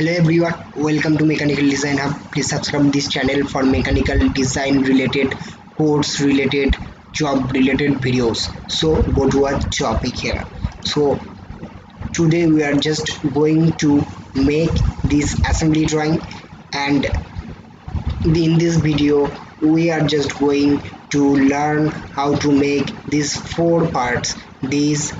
Hello everyone, welcome to Mechanical Design Hub. Please subscribe this channel for mechanical design related, course related, job related videos. So go to our topic here. So today we are just going to make this assembly drawing, and in this video we are just going to learn how to make these four parts, this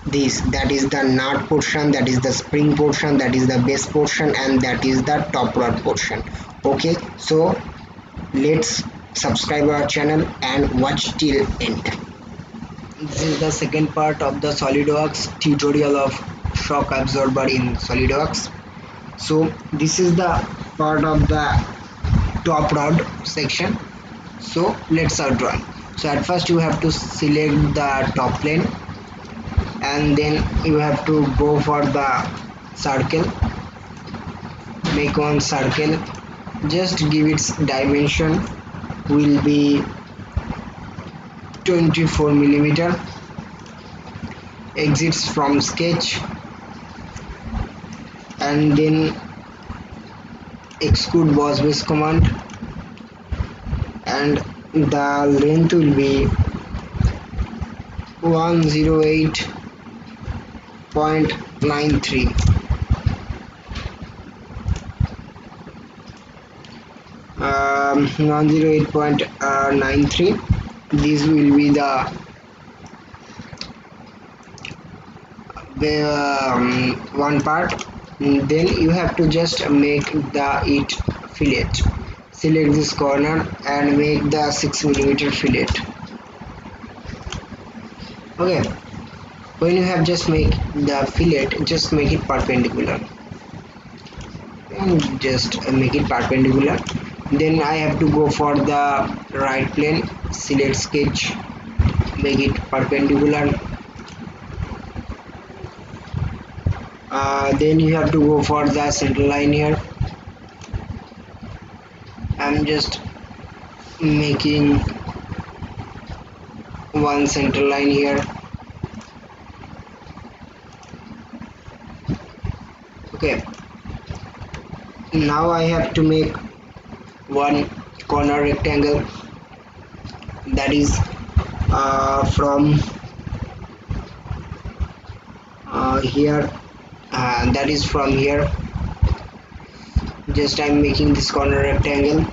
that is the nut portion, that is the spring portion, that is the base portion, and that is the top rod portion. Okay, so let's subscribe our channel and watch till end. This is the second part of the Solidworks tutorial of shock absorber in Solidworks. So this is the part of the top rod section. So let's start drawing. So at first you have to select the top plane, and then you have to go for the circle. Make one circle, just give its dimension will be 24 millimeter. Exits from sketch, and then execute boss base command, and the length will be 108.93. 108.93. This will be the one part. Then you have to just make the it fillet. Select this corner and make the 6 millimeter fillet. Okay, when you have just make the fillet, just make it perpendicular, and just make it perpendicular. Then I have to go for the right plane, select sketch, make it perpendicular. Then you have to go for the center line here. I'm just making one center line here. Okay, now I have to make one corner rectangle, that is from here, that is from here. Just I'm making this corner rectangle.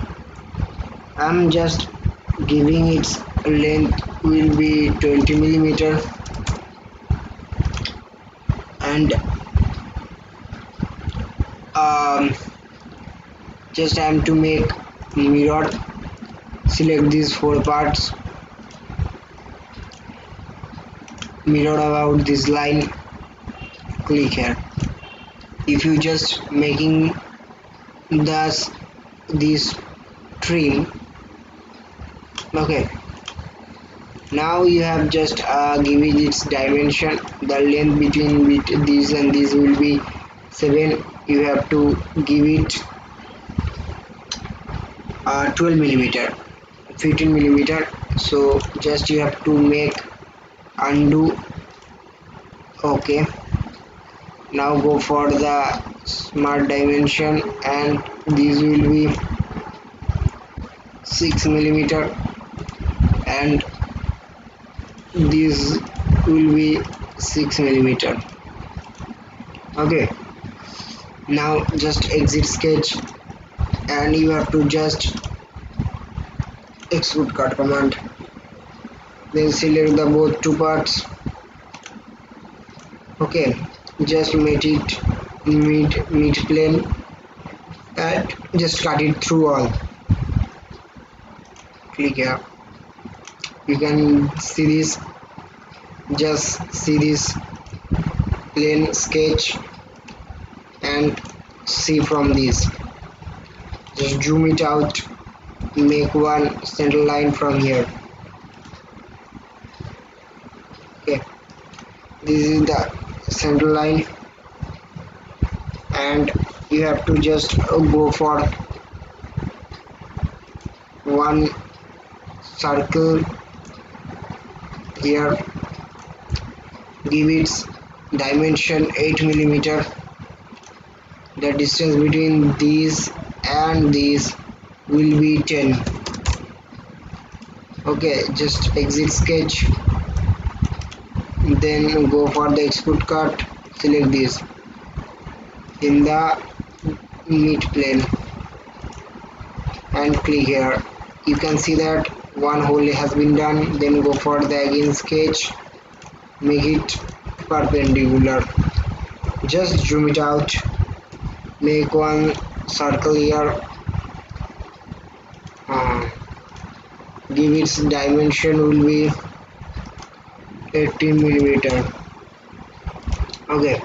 I'm just giving its length will be 20 millimeter, and just I am to make mirror. Select these four parts, mirror about this line, click here. If you just making this trim, okay, now you have just give it its dimension. The length between these and these will be 7. You have to give it 12 millimeter, 15 millimeter. So just you have to make undo. Okay, now go for the smart dimension, and these will be 6 millimeter, and this will be 6 millimeter. Okay, now just exit sketch, and you have to just execute cut command. Then select the both two parts. Okay, just make it mid plane, and just cut it through all. Click here. You can see this, just see this plane sketch and see from this. Just zoom it out, make one center line from here. Okay, this is the center line, and you have to just go for one circle here. Give its dimension 8 millimeter, the distance between these and these will be 10. Okay, just exit sketch, then go for the export cut, select this in the mid plane and click here. You can see that one hole has been done. Then go for the again sketch, make it perpendicular, just zoom it out, make one circle here, uh, give its dimension will be 18 millimeter. Okay,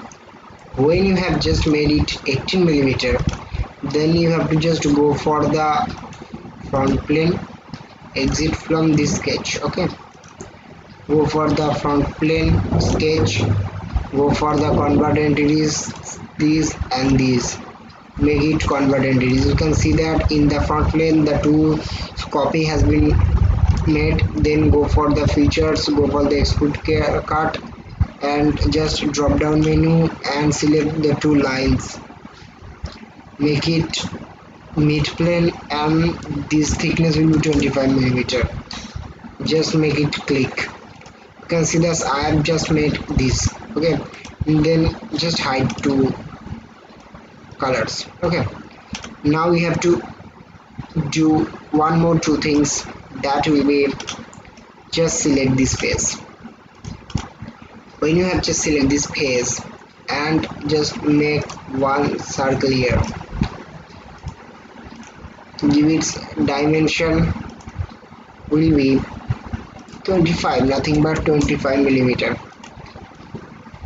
when you have just made it 18 millimeter, then you have to just go for the front plane, exit from this sketch. Okay, go for the front plane sketch, go for the convert entities, these and these, make it convert entities. You can see that in the front plane the two copy has been made. Then go for the features, go for the export cut and just drop down menu and select the two lines, make it mid plane and this thickness will be 25 millimeter. Just make it click. You can see this, I have just made this. Okay, and then just hide two colors. Okay, now we have to do one more two things, that will be just select this face. When you have just select this face and just make one circle here, give its dimension will be 25, nothing but 25 millimeter,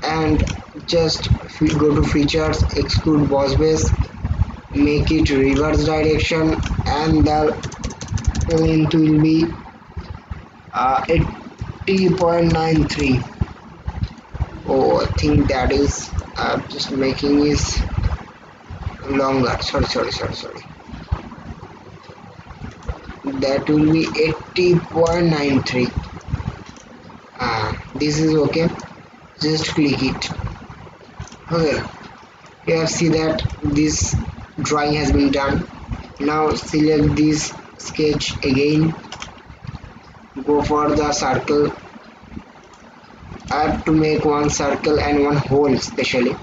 and just go to features, exclude boss base, make it reverse direction and the length will be 80.93. Oh, I think that is just making is longer. Sorry. That will be 80.93. This is okay. Just click it. Okay. Here see that this drawing has been done. Now select this sketch again. Go for the circle. I have to make one circle and one hole especially,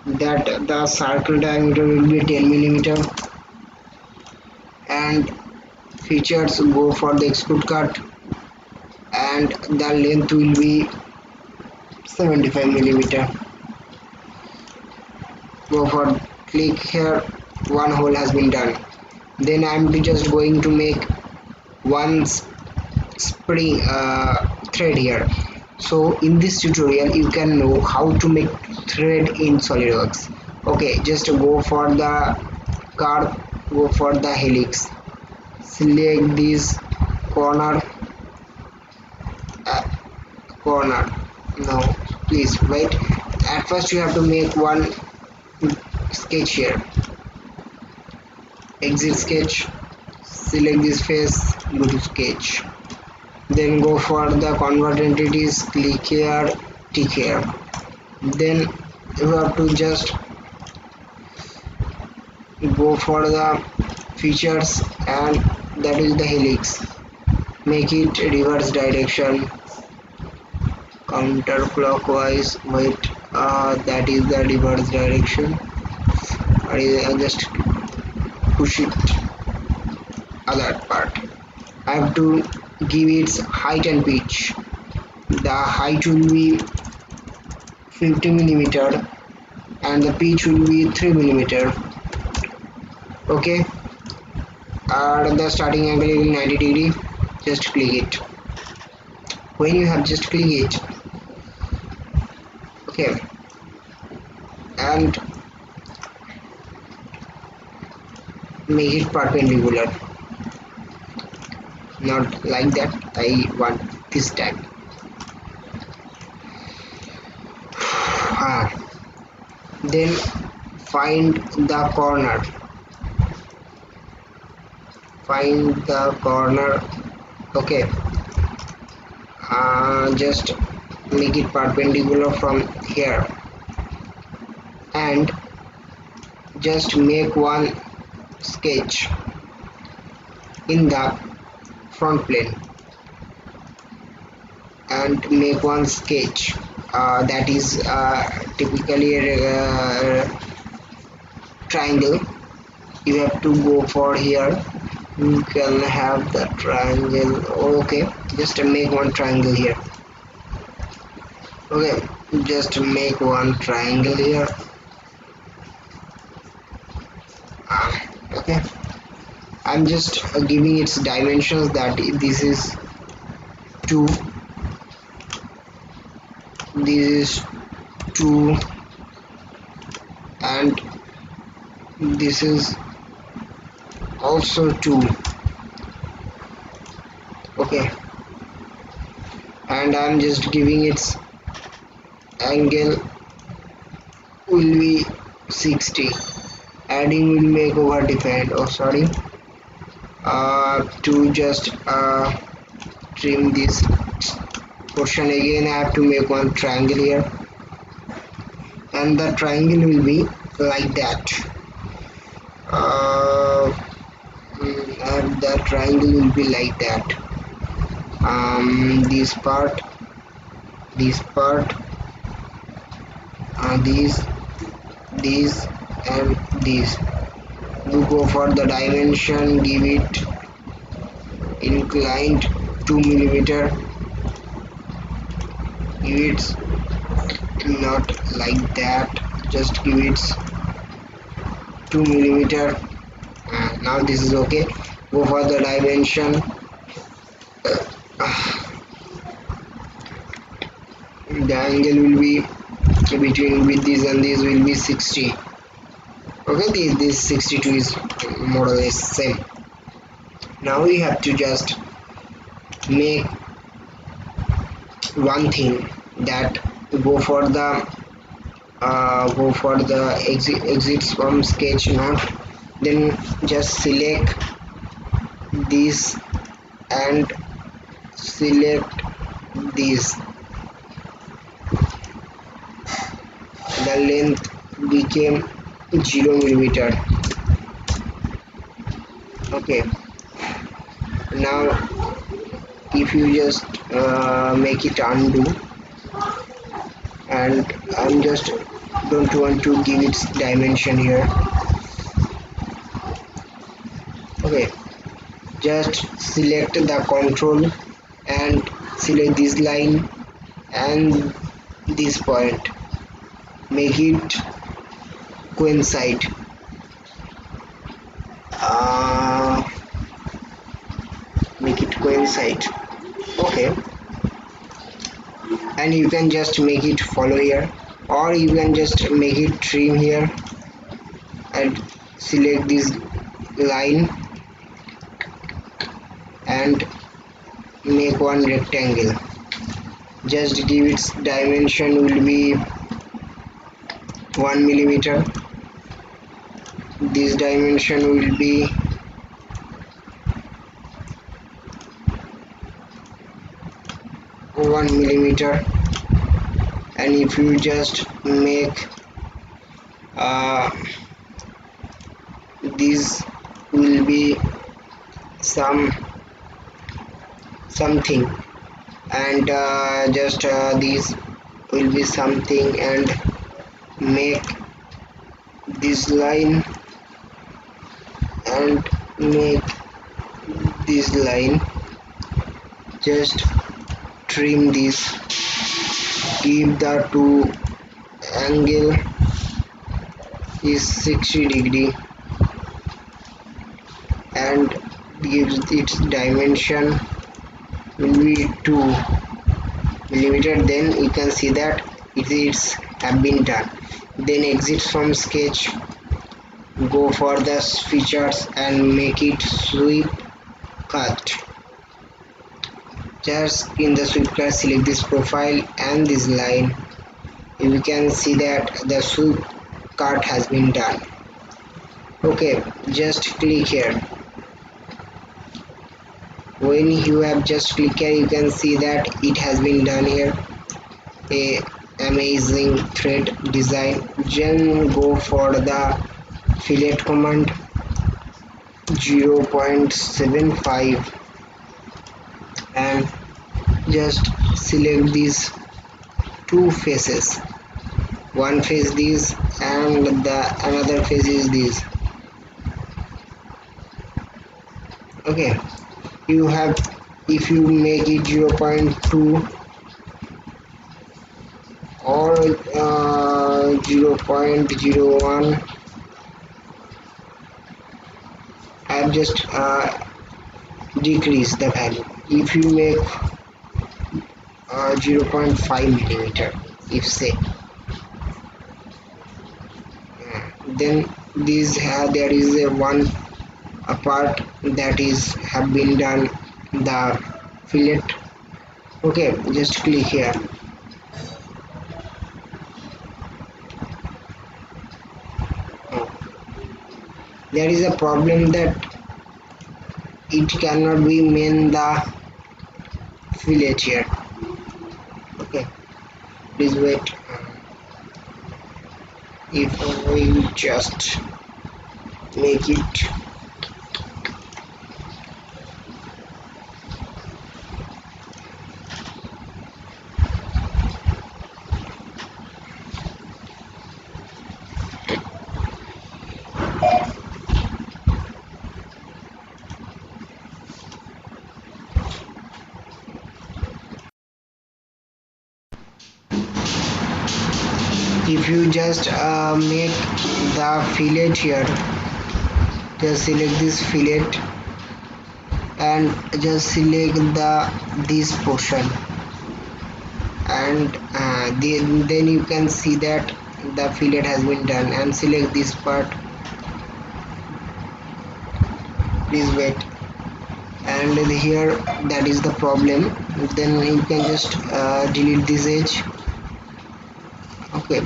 that the circle diameter will be 10 millimeter and features, go for the export cut and the length will be 75 millimeter. Go for click here, one hole has been done. Then I'm just going to make one spring thread here. So in this tutorial you can know how to make thread in Solidworks. Okay, just go for the curve, go for the helix, select this corner, uh, corner. No, please wait. At first you have to make one sketch here, exit sketch, select this face, go to sketch, then go for the convert entities, click here, tick here. Then you have to just go for the features and that is the helix, make it reverse direction, counterclockwise. Wait, that is the reverse direction. I just push it other part. I have to give its height and pitch. The height will be 50 millimeter and the pitch will be 3 millimeter. Okay, and the starting angle is 90 degree. Just click it. When you have just click it, okay, and make it perpendicular, not like that, I want this time. Then find the corner, okay, just make it perpendicular from here and just make one sketch in the front plane and make one sketch that is typically a triangle. You have to go for here, you can have the triangle. Okay, just make one triangle here. Okay, just make one triangle here. Okay, I'm just giving its dimensions that this is 2, this is 2, and this is also 2. Okay, and I'm just giving its angle will be 60. Adding will make over defined. Oh sorry, to just trim this portion again. I have to make one triangle here, and the triangle will be like that. And the triangle will be like that. This part, this part, these, and these. You go for the dimension, give it inclined 2 millimeter. Give it not like that, just give it 2 millimeter. Now this is okay. Go for the dimension. The angle will be between with this and this will be 60. Okay, this 62 is more or less same. Now we have to just make one thing, that go for the exits from sketch node, then just select this and select this. The length became 0 millimeter. Okay, now if you just make it undo, and I'm just don't want to give its dimension here. Okay, just select the control and select this line and this point, make it coincide. Make it coincide. Okay, and you can just make it follow here, or you can just make it trim here and select this line and make one rectangle. Just give its dimension will be 1 millimeter. This dimension will be 1 millimeter. And if you just make this will be something, and just this will be something, and make this line and make this line. Just trim this, give the two angle is 60 degree, and gives its dimension will be 2 millimeter. Then you can see that it's have been done. Then exit from sketch, go for the features and make it sweep cut. Just in the sweep cut, select this profile and this line. You can see that the sweep cut has been done. Okay, just click here. When you have just clicked here, you can see that it has been done here. A amazing thread design. Then go for the fillet command 0.75 and just select these two faces. One face this and the another face is this. Okay, you have, if you make it 0.2 or 0.01, I have just decreased the value. If you make 0.5 millimeter, if say, then this there is a one a part that is have been done the fillet. Okay, just click here. There is a problem that it cannot be made the fillet here. Okay, please wait. If we just make it if you just make the fillet here, just select this fillet and just select this portion, and then you can see that the fillet has been done, and select this part. Please wait. And here, that is the problem. Then you can just delete this edge. Okay,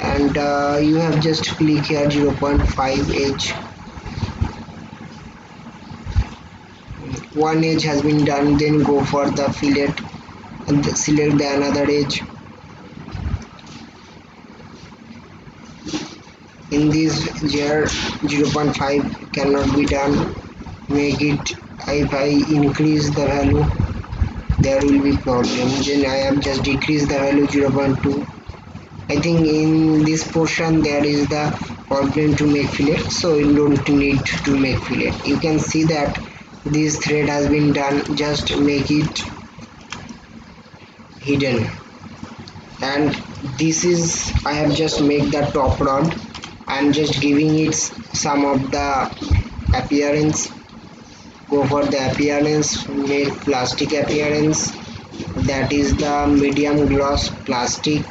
and you have just click here 0.5 edge. One edge has been done, then go for the fillet and select the another edge. In this here 0.5 cannot be done. Make it, if I increase the value there will be problem. Then I have just decreased the value 0.2. I think in this portion there is the problem to make fillet, so you don't need to make fillet. You can see that this thread has been done, just make it hidden. And this is, I have just made the top rod. I am just giving it some of the appearance. Go for the appearance, make plastic appearance, that is the medium gloss plastic.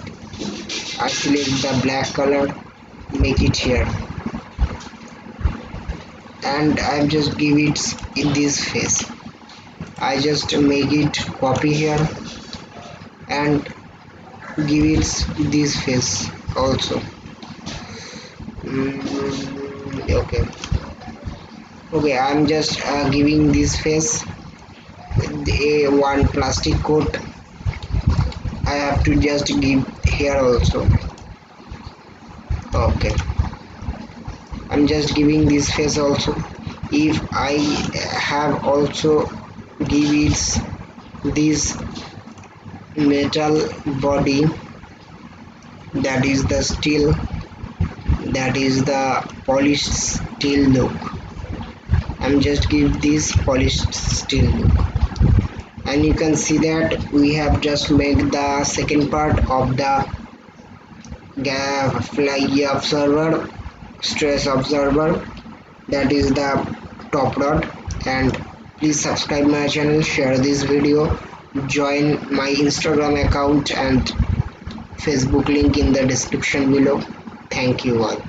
I select the black color, make it here, and I just give it in this face. I just make it copy here and give it this face also. Okay, I'm just giving this face the one plastic coat. I have to just give here also. Okay, I'm just giving this face also. If I have also give it this metal body, that is the steel, that is the polished steel look. I'm just give this polished steel look, and you can see that we have just made the second part of the fly observer, stress observer, that is the top rod. And please subscribe my channel, share this video, join my Instagram account and Facebook link in the description below. Thank you all.